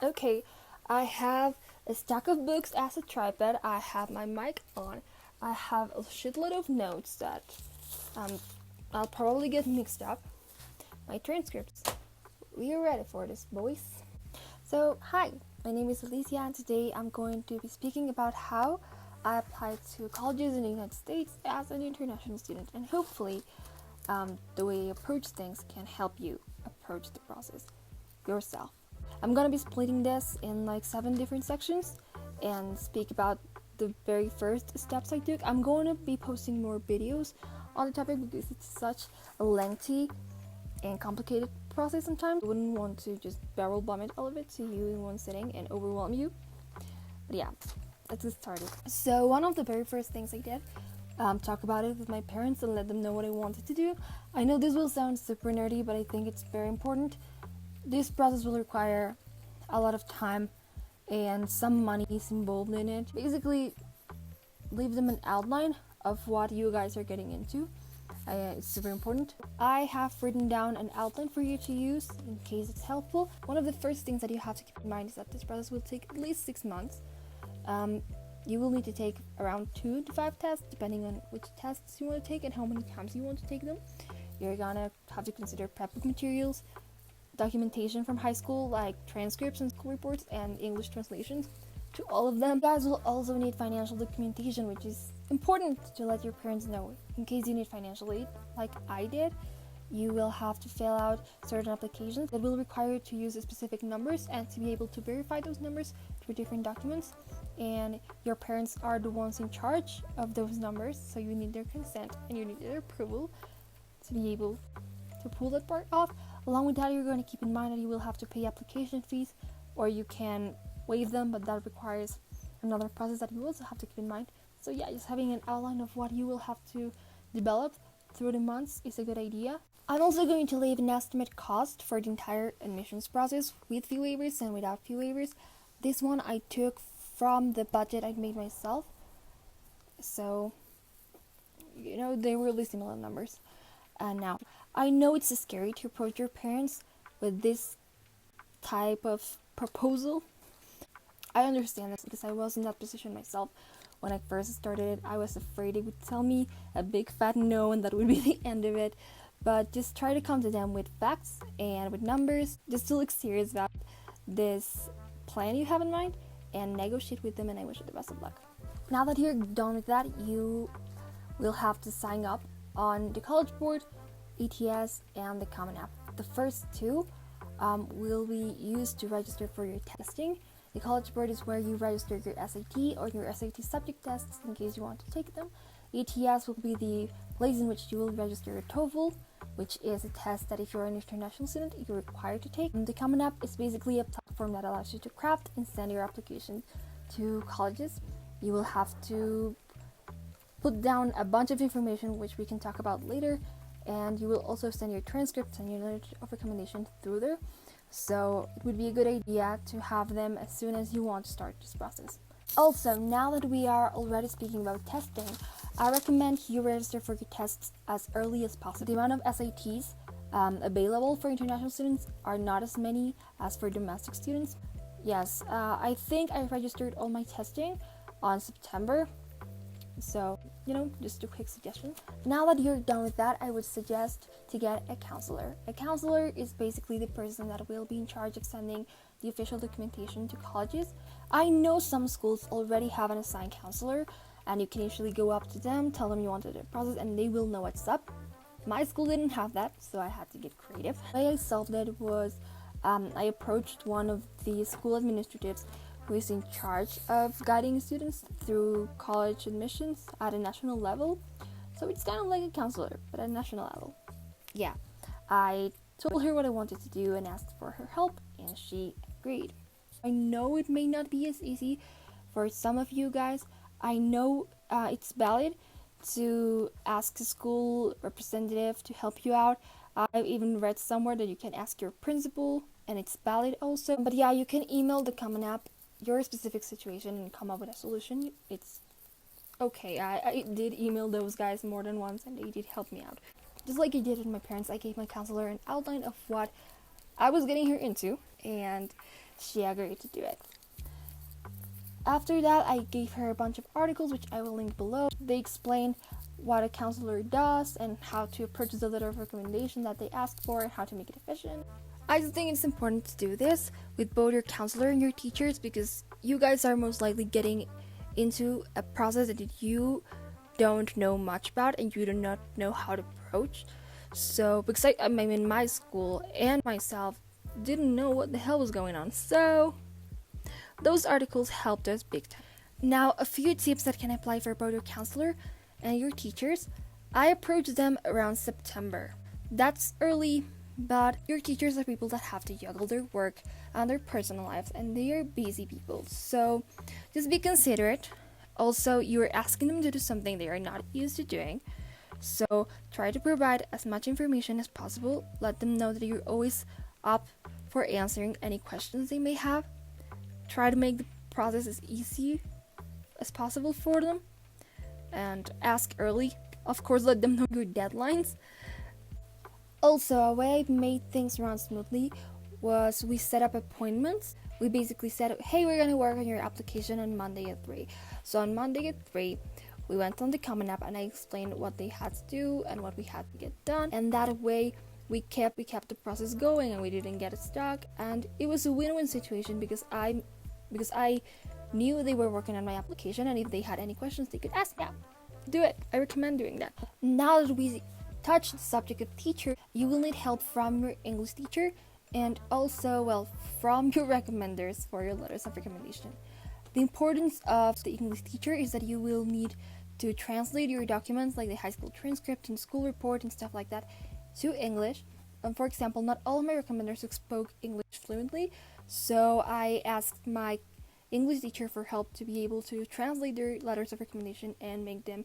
Okay, I have a stack of books as a tripod. I have my mic on. I have a shitload of notes that um, I'll probably get mixed up. My transcripts. We are ready for this, boys. So, hi, my name is Alicia, and today I'm going to be speaking about how I applied to colleges in the United States as an international student, and hopefully, the way I approach things can help you approach the process yourself. I'm gonna be splitting this in like 7 different sections and speak about the very first steps I took. I'm going to be posting more videos on the topic because it's such a lengthy and complicated process sometimes. I wouldn't want to just barrel vomit all of it to you in one sitting and overwhelm you. But yeah, let's get started. So one of the very first things I did, talk about it with my parents and let them know what I wanted to do. I know this will sound super nerdy, but I think it's very important. This process will require a lot of time and some money is involved in it. Basically, leave them an outline of what you guys are getting into. It's super important. I have written down an outline for you to use in case it's helpful. One of the first things that you have to keep in mind is that this process will take at least 6 months. You will need to take around 2 to 5 tests depending on which tests you want to take and how many times you want to take them. You're gonna have to consider prep book materials, documentation from high school like transcripts and school reports and English translations to all of them. You guys will also need financial documentation, which is important to let your parents know in case you need financial aid like I did. You will have to fill out certain applications that will require you to use specific numbers and to be able to verify those numbers through different documents, and your parents are the ones in charge of those numbers, so you need their consent and you need their approval to be able to pull that part off. Along with that, you're going to keep in mind that you will have to pay application fees, or you can waive them, but that requires another process that you also have to keep in mind. So yeah, just having an outline of what you will have to develop through the months is a good idea. I'm also going to leave an estimate cost for the entire admissions process with fee waivers and without fee waivers. This one I took from the budget I made myself. So, they were really similar numbers. Now, I know it's scary to approach your parents with this type of proposal. I understand this because I was in that position myself. When I first started, I was afraid they would tell me a big fat no and that would be the end of it. But just try to come to them with facts and with numbers, just to look serious about this plan you have in mind and negotiate with them, and I wish you the best of luck. Now that you're done with that, you will have to sign up on the College Board, ETS, and the Common App. The first two will be used to register for your testing. The College Board is where you register your SAT or your SAT subject tests in case you want to take them. ETS will be the place in which you will register your TOEFL, which is a test that if you're an international student, you're required to take. The Common App is basically a platform that allows you to craft and send your application to colleges. You will have to put down a bunch of information which we can talk about later, and you will also send your transcripts and your letter of recommendation through there. So it would be a good idea to have them as soon as you want to start this process. Also, now that we are already speaking about testing, I recommend you register for your tests as early as possible. The amount of SATs available for international students are not as many as for domestic students. Yes, I think I registered all my testing on September. So, just a quick suggestion. Now that you're done with that, I would suggest to get a counselor. A counselor is basically the person that will be in charge of sending the official documentation to colleges. I know some schools already have an assigned counselor, and you can usually go up to them, tell them you wanted the process, and they will know what's up. My school didn't have that, so I had to get creative. The way I solved it was I approached one of the school administratives who is in charge of guiding students through college admissions at a national level. So it's kind of like a counselor, but at a national level. Yeah, I told her what I wanted to do and asked for her help, and she agreed. I know it may not be as easy for some of you guys. I know it's valid to ask a school representative to help you out. I've even read somewhere that you can ask your principal, and it's valid also. But yeah, you can email the Common App your specific situation and come up with a solution. It's okay. I did email those guys more than once, and they did help me out. Just like I did with my parents, I gave my counselor an outline of what I was getting her into, and she agreed to do it. After that, I gave her a bunch of articles, which I will link below. They explained what a counselor does and how to approach the letter of recommendation that they asked for and how to make it efficient. I just think it's important to do this with both your counselor and your teachers, because you guys are most likely getting into a process that you don't know much about and you do not know how to approach. So, because I mean, my school and myself didn't know what the hell was going on. So, those articles helped us big time. Now, a few tips that can apply for both your counselor and your teachers. I approached them around September. That's early, but your teachers are people that have to juggle their work and their personal lives, and they are busy people. So just be considerate. Also, you're asking them to do something they are not used to doing. So try to provide as much information as possible. Let them know that you're always up for answering any questions they may have. Try to make the process as easy as possible for them. And ask early. Of course, let them know your deadlines. Also, a way I made things run smoothly was we set up appointments. We basically said, hey, we're going to work on your application on Monday at 3. So on Monday at 3, we went on the Common App and I explained what they had to do and what we had to get done. And that way, we kept the process going and we didn't get stuck. And it was a win-win situation because I knew they were working on my application, and if they had any questions, they could ask. Yeah, do it. I recommend doing that. Now that we touched the subject of teacher, you will need help from your English teacher and also, well, from your recommenders for your letters of recommendation. The importance of the English teacher is that you will need to translate your documents, like the high school transcript and school report and stuff like that, to English. For example, not all of my recommenders spoke English fluently, so I asked my English teacher for help to be able to translate their letters of recommendation and make them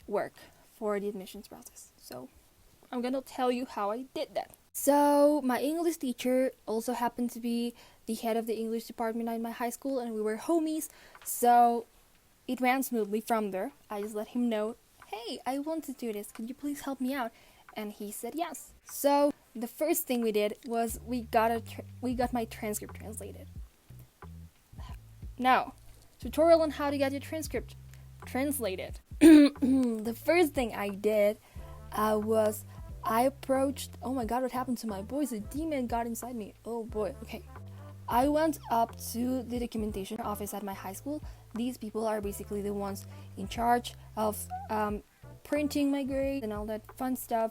work for the admissions process. So I'm gonna tell you how I did that. So my English teacher also happened to be the head of the English department at my high school, and we were homies, so it ran smoothly from there. I just let him know, hey, I want to do this, could you please help me out? And he said yes. So the first thing we did was we got my transcript translated. Now, tutorial on how to get your transcript translated. The first thing I did was I approached, oh my god, what happened to my voice? A demon got inside me. Oh boy, okay. I went up to the documentation office at my high school. These people are basically the ones in charge of printing my grades and all that fun stuff.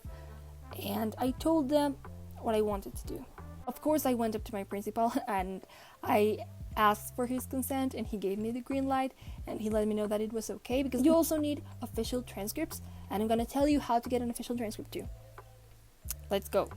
And I told them what I wanted to do. Of course, I went up to my principal and I asked for his consent, and he gave me the green light, and he let me know that it was okay, because you also need official transcripts, and I'm gonna tell you how to get an official transcript too. Let's go.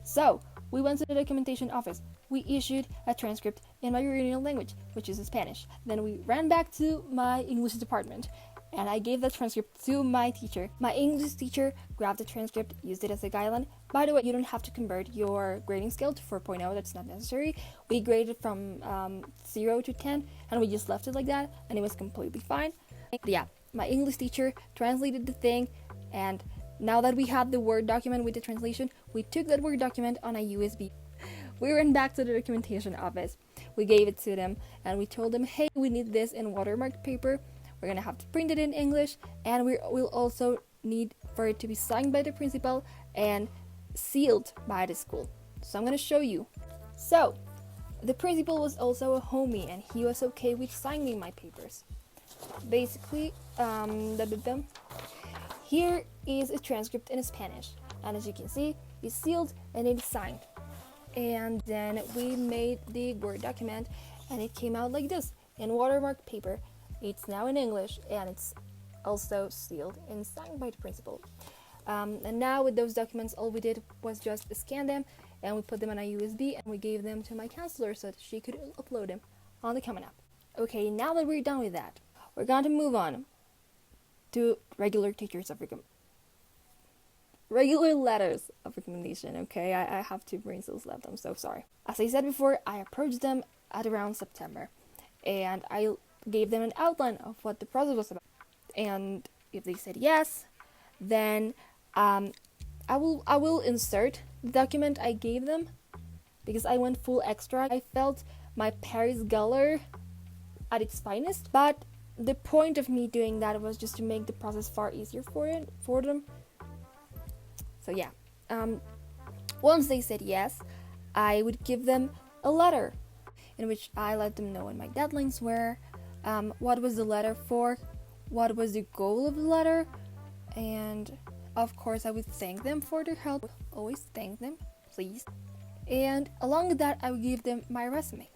So we went to the documentation office. We issued a transcript in my original language, which is Spanish. Then we ran back to my English department, and I gave that transcript to my teacher. My English teacher grabbed the transcript, used it as a guideline. By the way, you don't have to convert your grading scale to 4.0, that's not necessary. We graded from 0 to 10, and we just left it like that, and it was completely fine. Yeah, my English teacher translated the thing, and now that we had the Word document with the translation, we took that Word document on a USB. We ran back to the documentation office. We gave it to them, and we told them, hey, we need this in watermark paper. We're gonna have to print it in English, and we'll also need for it to be signed by the principal and sealed by the school. So I'm gonna show you. So the principal was also a homie, and he was okay with signing my papers. Basically, here is a transcript in Spanish, and as you can see, it's sealed and it's signed. And then we made the Word document, and it came out like this in watermark paper. It's now in English, and it's also sealed and signed by the principal. And now with those documents, all we did was just scan them, and we put them on a USB, and we gave them to my counselor so that she could upload them on the Common App. Okay, now that we're done with that, we're going to move on to regular letters of recommendation. Okay, I have two brain cells left, I'm so sorry. As I said before, I approached them at around September, and I gave them an outline of what the process was about. And if they said yes, then I will insert the document I gave them because I went full extra. I felt my Paris color at its finest, but the point of me doing that was just to make the process far easier for them. So yeah, once they said yes, I would give them a letter in which I let them know when my deadlines were, what was the letter for, what was the goal of the letter, and of course I would thank them for their help. Always thank them, please. And along with that, I would give them my resume.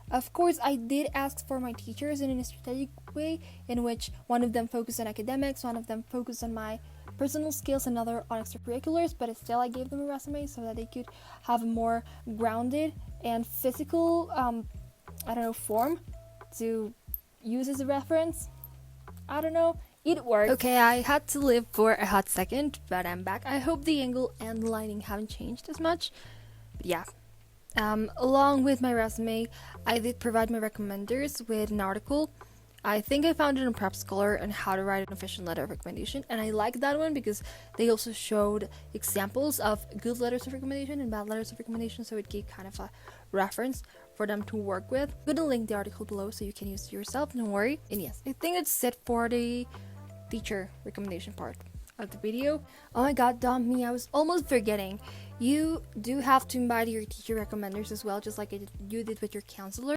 Of course, I did ask for my teachers in a strategic way, in which one of them focused on academics, one of them focused on my personal skills, another on extracurriculars, but still I gave them a resume so that they could have a more grounded and physical, form to use as a reference. I don't know, it worked. Okay, I had to leave for a hot second, but I'm back. I hope the angle and the lighting haven't changed as much, but yeah. Along with my resume, I did provide my recommenders with an article. I think I found it on Prep Scholar on how to write an official letter of recommendation, and I liked that one because they also showed examples of good letters of recommendation and bad letters of recommendation, so it gave kind of a reference for them to work with. I'm gonna link the article below so you can use it yourself, don't worry. And yes, I think it's it for the teacher recommendation part of the video. Oh my god, me, I was almost forgetting. You do have to invite your teacher recommenders as well, just like you did with your counselor.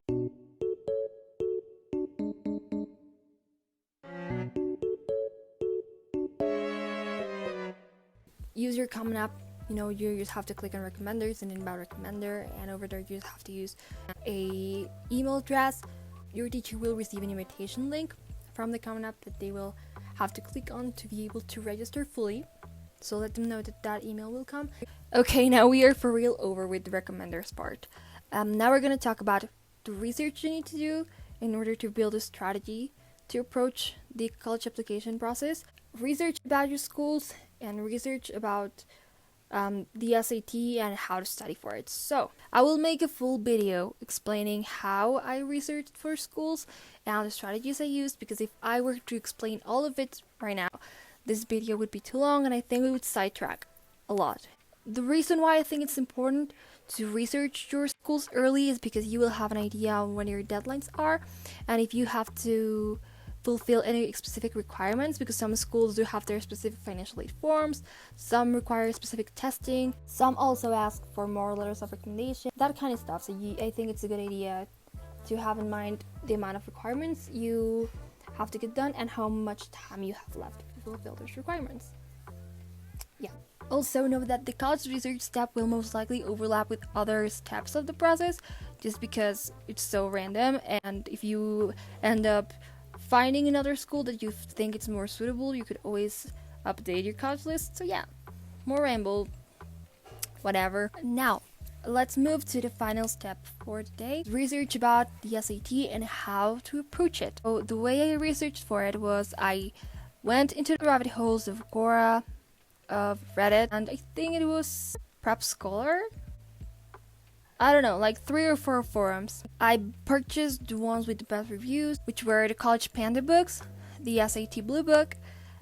Use your Common App. You just have to click on recommenders and then about recommender, and over there you just have to use a email address. Your teacher will receive an invitation link from the Common App that they will have to click on to be able to register fully. So let them know that email will come. Okay, now we are for real over with the recommenders part. Now we're going to talk about the research you need to do in order to build a strategy to approach the college application process. Research about your schools and research about the SAT and how to study for it. So I will make a full video explaining how I researched for schools and the strategies I used, because if I were to explain all of it right now, this video would be too long and I think it would sidetrack a lot. The reason why I think it's important to research your schools early is because you will have an idea on when your deadlines are, and if you have to fulfill any specific requirements, because some schools do have their specific financial aid forms, some require specific testing, some also ask for more letters of recommendation, that kind of stuff. So I think it's a good idea to have in mind the amount of requirements you have to get done and how much time you have left to fulfill those requirements. Yeah. Also know that the college research step will most likely overlap with other steps of the process, just because it's so random, and if you end up finding another school that you think it's more suitable, you could always update your college list. So yeah, more ramble, whatever. Now, let's move to the final step for today. Research about the SAT and how to approach it. So the way I researched for it was I went into the rabbit holes of Quora, of Reddit, and I think it was Prep Scholar. I don't know, like 3 or 4 forums. I purchased the ones with the best reviews, which were the College Panda books, the SAT Blue Book,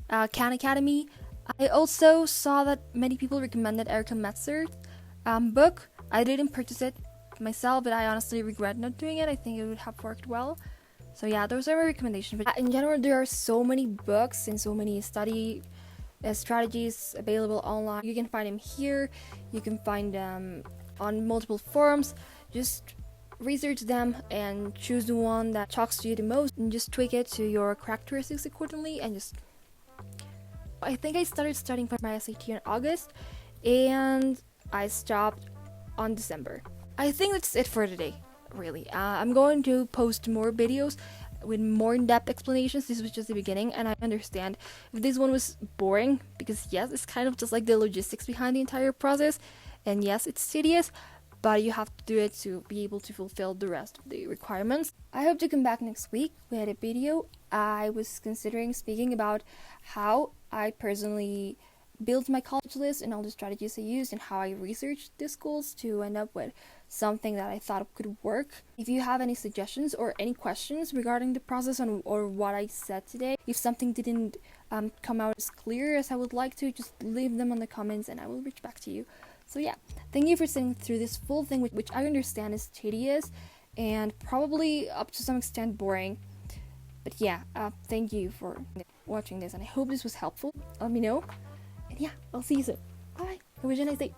Khan Academy. I also saw that many people recommended Erica Metzer's book. I didn't purchase it myself, but I honestly regret not doing it. I think it would have worked well. So yeah, those are my recommendations. But in general, there are so many books and so many study strategies available online. You can find them here. You can find them on multiple forums. Just research them and choose the one that talks to you the most, and just tweak it to your characteristics accordingly. And just, I think I started studying for my SAT in August, and I stopped on December. I think that's it for today, really. I'm going to post more videos with more in-depth explanations. This was just the beginning, and I understand if this one was boring, because yes, it's kind of just like the logistics behind the entire process, and yes, it's tedious, but you have to do it to be able to fulfill the rest of the requirements. I hope to come back next week with a video. I was considering speaking about how I personally built my college list and all the strategies I used, and how I researched the schools to end up with something that I thought could work. If you have any suggestions or any questions regarding the process or what I said today, if something didn't come out as clear as I would like to, just leave them on the comments and I will reach back to you. So yeah, thank you for sitting through this full thing, which I understand is tedious and probably up to some extent boring. But yeah, thank you for watching this, and I hope this was helpful. Let me know. And yeah, I'll see you soon. Bye. I wish you a nice day.